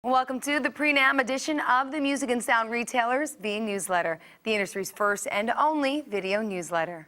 Welcome to the pre-NAMM edition of the Music and Sound Retailers Vnewsletter, the industry's first and only video newsletter.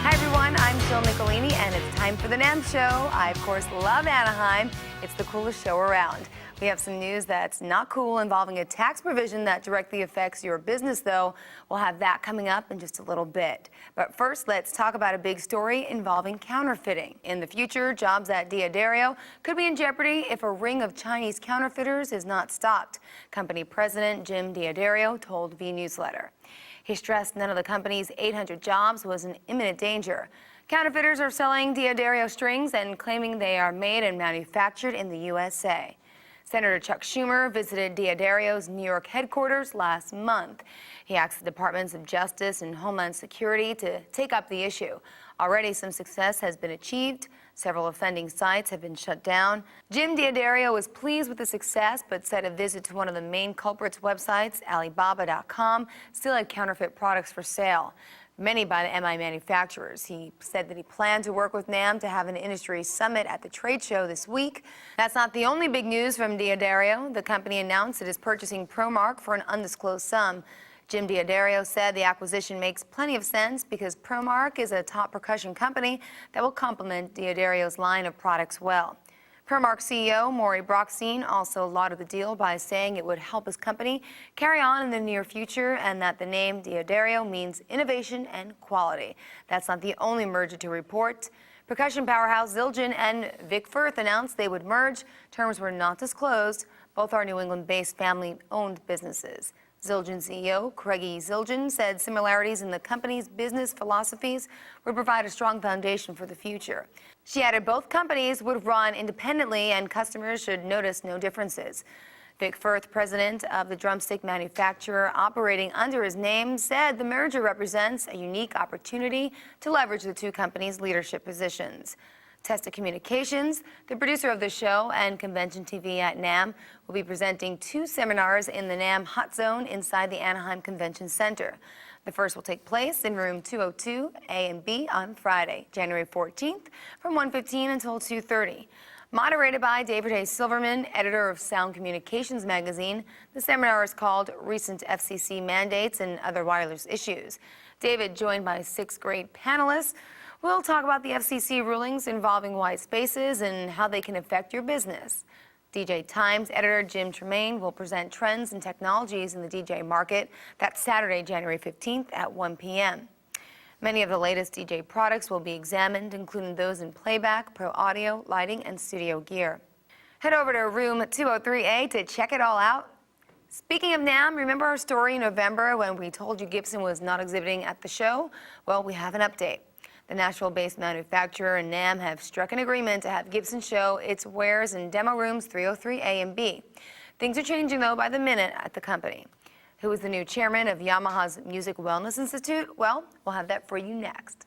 Hi everyone, I'm Jill Nicolini and it's time for the NAMM show. I of course love Anaheim. It's the coolest show around. We have some news that's not cool involving a tax provision that directly affects your business, though. We'll have that coming up in just a little bit. But first, let's talk about a big story involving counterfeiting. In the future, jobs at D'Addario could be in jeopardy if a ring of Chinese counterfeiters is not stopped. Company president Jim D'Addario told Vnewsletter. He stressed none of the company's 800 jobs was in imminent danger. Counterfeiters are selling D'Addario strings and claiming they are made and manufactured in the USA. Senator Chuck Schumer visited D'Addario's New York headquarters last month. He asked the Departments of Justice and Homeland Security to take up the issue. Already some success has been achieved. Several offending sites have been shut down. Jim D'Addario was pleased with the success, but said a visit to one of the main culprits' websites, Alibaba.com, still had counterfeit products for sale, many by the MI manufacturers. He said that he planned to work with NAMM to have an industry summit at the trade show this week. That's not the only big news from D'Addario. The company announced it is purchasing ProMark for an undisclosed sum. Jim D'Addario said the acquisition makes plenty of sense because ProMark is a top percussion company that will complement D'Addario's line of products well. ProMark CEO Maury Brockstein also lauded the deal by saying it would help his company carry on in the near future and that the name D'Addario means innovation and quality. That's not the only merger to report. Percussion powerhouse Zildjian and Vic Firth announced they would merge. Terms were not disclosed. Both are New England-based family-owned businesses. Zildjian CEO Craigie Zildjian said similarities in the company's business philosophies would provide a strong foundation for the future. She added both companies would run independently and customers should notice no differences. Vic Firth, president of the drumstick manufacturer operating under his name, said the merger represents a unique opportunity to leverage the two companies' leadership positions. Testa Communications, the producer of the show and Convention TV at NAMM, will be presenting two seminars in the NAMM Hot Zone inside the Anaheim Convention Center. The first will take place in room 202 A and B on Friday, January 14th from 1:15 until 2:30. Moderated by David A. Silverman, editor of Sound Communications magazine, the seminar is called Recent FCC Mandates and Other Wireless Issues. David, joined by 6 great panelists, we'll talk about the FCC rulings involving white spaces and how they can affect your business. DJ Times editor Jim Tremaine will present trends and technologies in the DJ market. That's Saturday, January 15th at 1 p.m. Many of the latest DJ products will be examined, including those in playback, pro audio, lighting, and studio gear. Head over to room 203A to check it all out. Speaking of NAMM, remember our story in November when we told you Gibson was not exhibiting at the show? Well, we have an update. The Nashville-based manufacturer and NAMM have struck an agreement to have Gibson show its wares in demo rooms 303A and B. Things are changing, though, by the minute at the company. Who is the new chairman of Yamaha's Music Wellness Institute? Well, we'll have that for you next.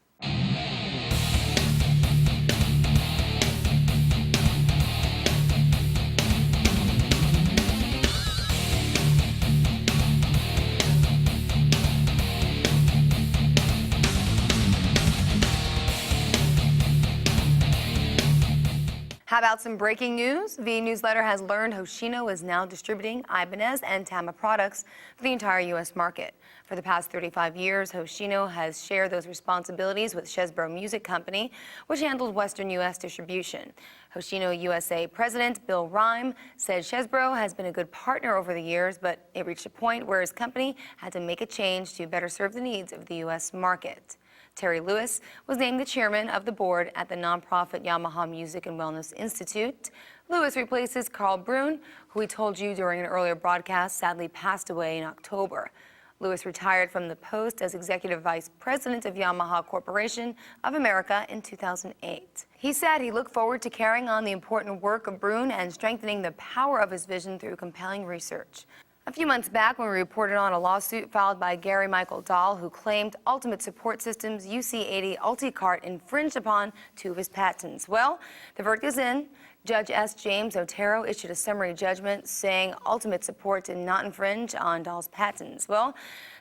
How about some breaking news? Vnewsletter has learned Hoshino is now distributing Ibanez and Tama products for the entire U.S. market. For the past 35 years, Hoshino has shared those responsibilities with Chesbro Music Company, which handled Western U.S. distribution. Hoshino USA President Bill Rhyme said Chesbro has been a good partner over the years, but it reached a point where his company had to make a change to better serve the needs of the U.S. market. Terry Lewis was named the chairman of the board at the nonprofit Yamaha Music and Wellness Institute. Lewis replaces Carl Brun, who we told you during an earlier broadcast sadly passed away in October. Lewis retired from the post as executive vice president of Yamaha Corporation of America in 2008. He said he looked forward to carrying on the important work of Brun and strengthening the power of his vision through compelling research. A few months back, when we reported on a lawsuit filed by Gary Michael Dahl, who claimed Ultimate Support Systems UC80 UltiCart infringed upon 2 of his patents. Well, the verdict is in. Judge S. James Otero issued a summary judgment saying Ultimate Support did not infringe on Dahl's patents. Well,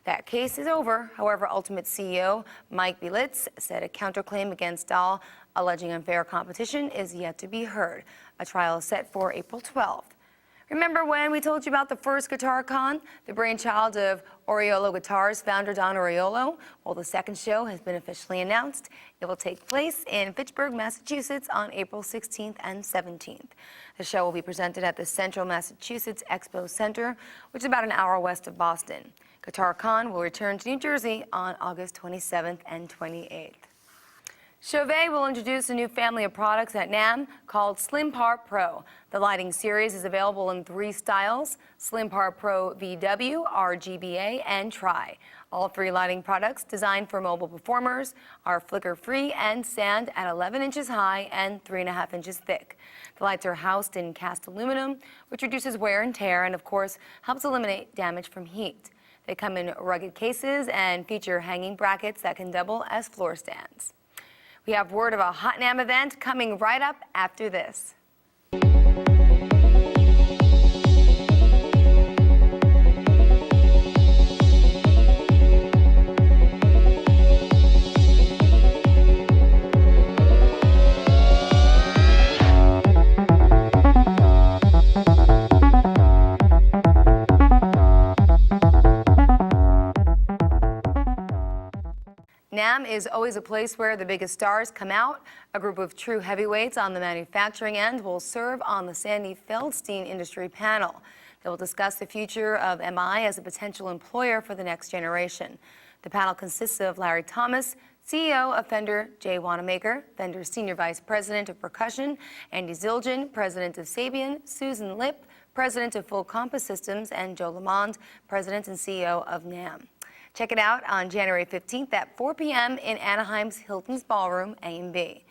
that case is over. However, Ultimate CEO Mike Belitz said a counterclaim against Dahl alleging unfair competition is yet to be heard. A trial is set for April 12th. Remember when we told you about the first Guitar Con, the brainchild of Oriolo Guitars founder Don Oriolo? Well, the second show has been officially announced. It will take place in Fitchburg, Massachusetts on April 16th and 17th. The show will be presented at the Central Massachusetts Expo Center, which is about an hour west of Boston. Guitar Con will return to New Jersey on August 27th and 28th. Chauvet will introduce a new family of products at NAMM called Slim Par Pro. The lighting series is available in 3 styles: Slim Par Pro VW, RGBA, and Tri. All 3 lighting products, designed for mobile performers, are flicker-free and stand at 11 inches high and 3.5 inches thick. The lights are housed in cast aluminum, which reduces wear and tear and, of course, helps eliminate damage from heat. They come in rugged cases and feature hanging brackets that can double as floor stands. We have word of a Hot NAMM event coming right up after this. NAMM is always a place where the biggest stars come out. A group of true heavyweights on the manufacturing end will serve on the Sandy Feldstein Industry Panel. They will discuss the future of MI as a potential employer for the next generation. The panel consists of Larry Thomas, CEO of Fender, Jay Wanamaker, Fender's Senior Vice President of Percussion, Andy Zildjian, President of Sabian, Susan Lipp, President of Full Compass Systems, and Joe Lamond, President and CEO of NAMM. Check it out on January 15th at 4 p.m. in Anaheim's Hilton's Ballroom, A&B.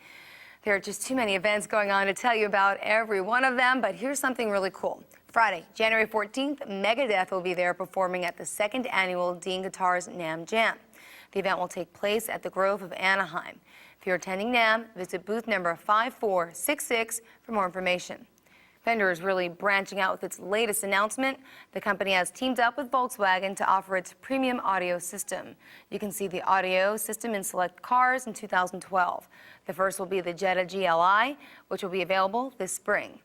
There are just too many events going on to tell you about every one of them, but here's something really cool. Friday, January 14th, Megadeth will be there performing at the 2nd annual Dean Guitars NAMM Jam. The event will take place at the Grove of Anaheim. If you're attending NAMM, visit booth number 5466 for more information. Fender is really branching out with its latest announcement. The company has teamed up with Volkswagen to offer its premium audio system. You can see the audio system in select cars in 2012. The first will be the Jetta GLI, which will be available this spring.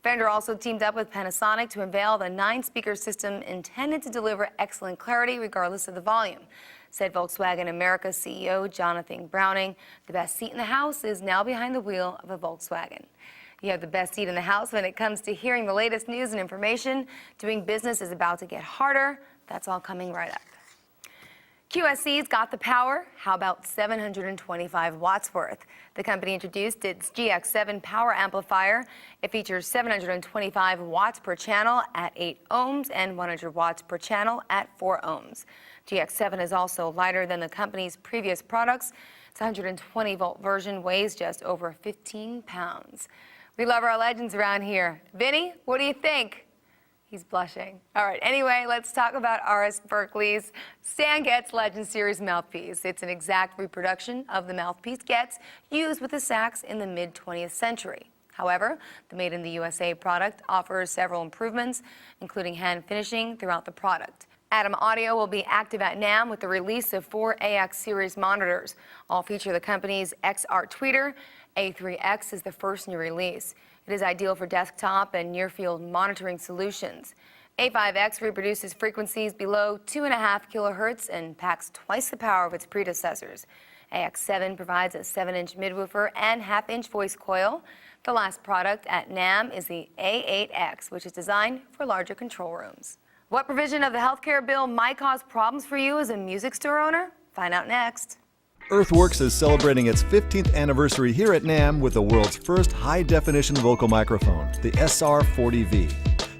Fender also teamed up with Panasonic to unveil the 9-speaker system intended to deliver excellent clarity regardless of the volume. Said Volkswagen America CEO Jonathan Browning, the best seat in the house is now behind the wheel of a Volkswagen. You have the best seat in the house when it comes to hearing the latest news and information. Doing business is about to get harder. That's all coming right up. QSC's got the power. How about 725 watts worth? The company introduced its GX7 power amplifier. It features 725 watts per channel at 8 ohms and 100 watts per channel at 4 ohms. GX7 is also lighter than the company's previous products. Its 120-volt version weighs just over 15 pounds. We love our legends around here. Vinny, what do you think? He's blushing. All right, anyway, let's talk about RS Berkeley's Stan Getz Legend Series mouthpiece. It's an exact reproduction of the mouthpiece Getz used with the sax in the mid-20th century. However, the Made in the USA product offers several improvements, including hand finishing throughout the product. Atom Audio will be active at NAMM with the release of 4 AX series monitors. All feature the company's XR tweeter. A3X is the first new release. It is ideal for desktop and near-field monitoring solutions. A5X reproduces frequencies below 2.5 kilohertz and packs twice the power of its predecessors. AX7 provides a 7-inch midwoofer and half-inch voice coil. The last product at NAMM is the A8X, which is designed for larger control rooms. What provision of the healthcare bill might cause problems for you as a music store owner? Find out next. Earthworks is celebrating its 15th anniversary here at NAMM with the world's first high-definition vocal microphone, the SR40V,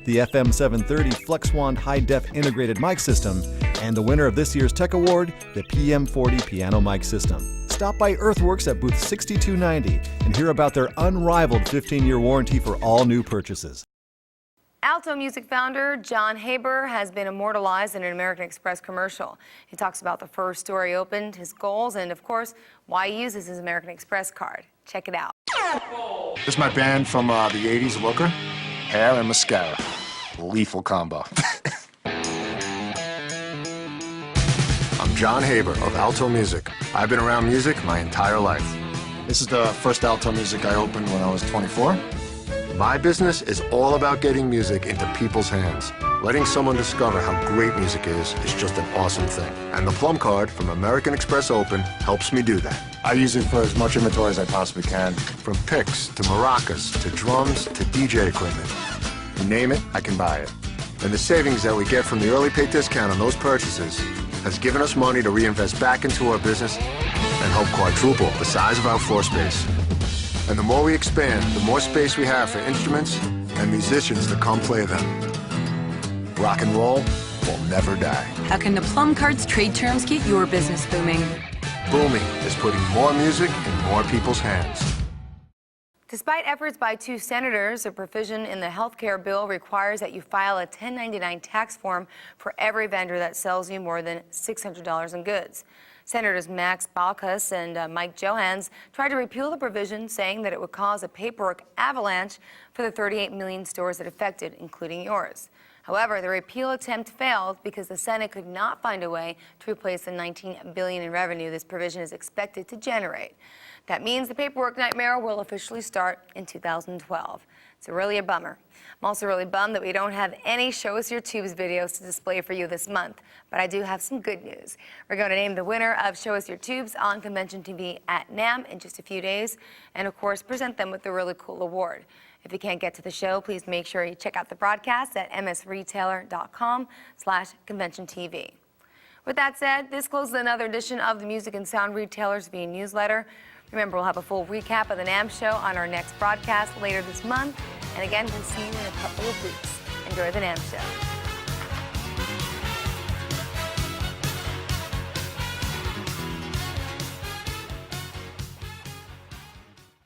the FM 730 FlexWand high-def integrated mic system, and the winner of this year's Tech Award, the PM40 piano mic system. Stop by Earthworks at booth 6290 and hear about their unrivaled 15-year warranty for all new purchases. Alto Music founder John Haber has been immortalized in an American Express commercial. He talks about the first store he opened, his goals, and of course, why he uses his American Express card. Check it out. This is my band from the 80s, Looker. Hair and mascara. Lethal combo. I'm John Haber of Alto Music. I've been around music my entire life. This is the first Alto Music I opened when I was 24. My business is all about getting music into people's hands. Letting someone discover how great music is just an awesome thing. And the Plum Card from American Express Open helps me do that. I use it for as much inventory as I possibly can. From picks, to maracas, to drums, to DJ equipment. You name it, I can buy it. And the savings that we get from the early pay discount on those purchases has given us money to reinvest back into our business and help quadruple the size of our floor space. And the more we expand, the more space we have for instruments and musicians to come play them. Rock and roll will never die. How can the Plum Card's trade terms get your business booming? Booming is putting more music in more people's hands. Despite efforts by 2 senators, a provision in the health care bill requires that you file a 1099 tax form for every vendor that sells you more than $600 in goods. Senators Max Baucus and Mike Johans tried to repeal the provision, saying that it would cause a paperwork avalanche for the 38 million stores it affected, including yours. However, the repeal attempt failed because the Senate could not find a way to replace the $19 billion in revenue this provision is expected to generate. That means the paperwork nightmare will officially start in 2012. It's really a bummer. I'm also really bummed that we don't have any Show Us Your Tubes videos to display for you this month, but I do have some good news. We're going to name the winner of Show Us Your Tubes on Convention TV at NAMM in just a few days, and of course present them with a really cool award. If you can't get to the show, please make sure you check out the broadcast at msretailer.com/conventiontv. With that said, this closes another edition of the Music and Sound Retailers Vnewsletter. Remember, we'll have a full recap of the NAMM show on our next broadcast later this month. And again, we'll see you in a couple of weeks. Enjoy the NAMM show.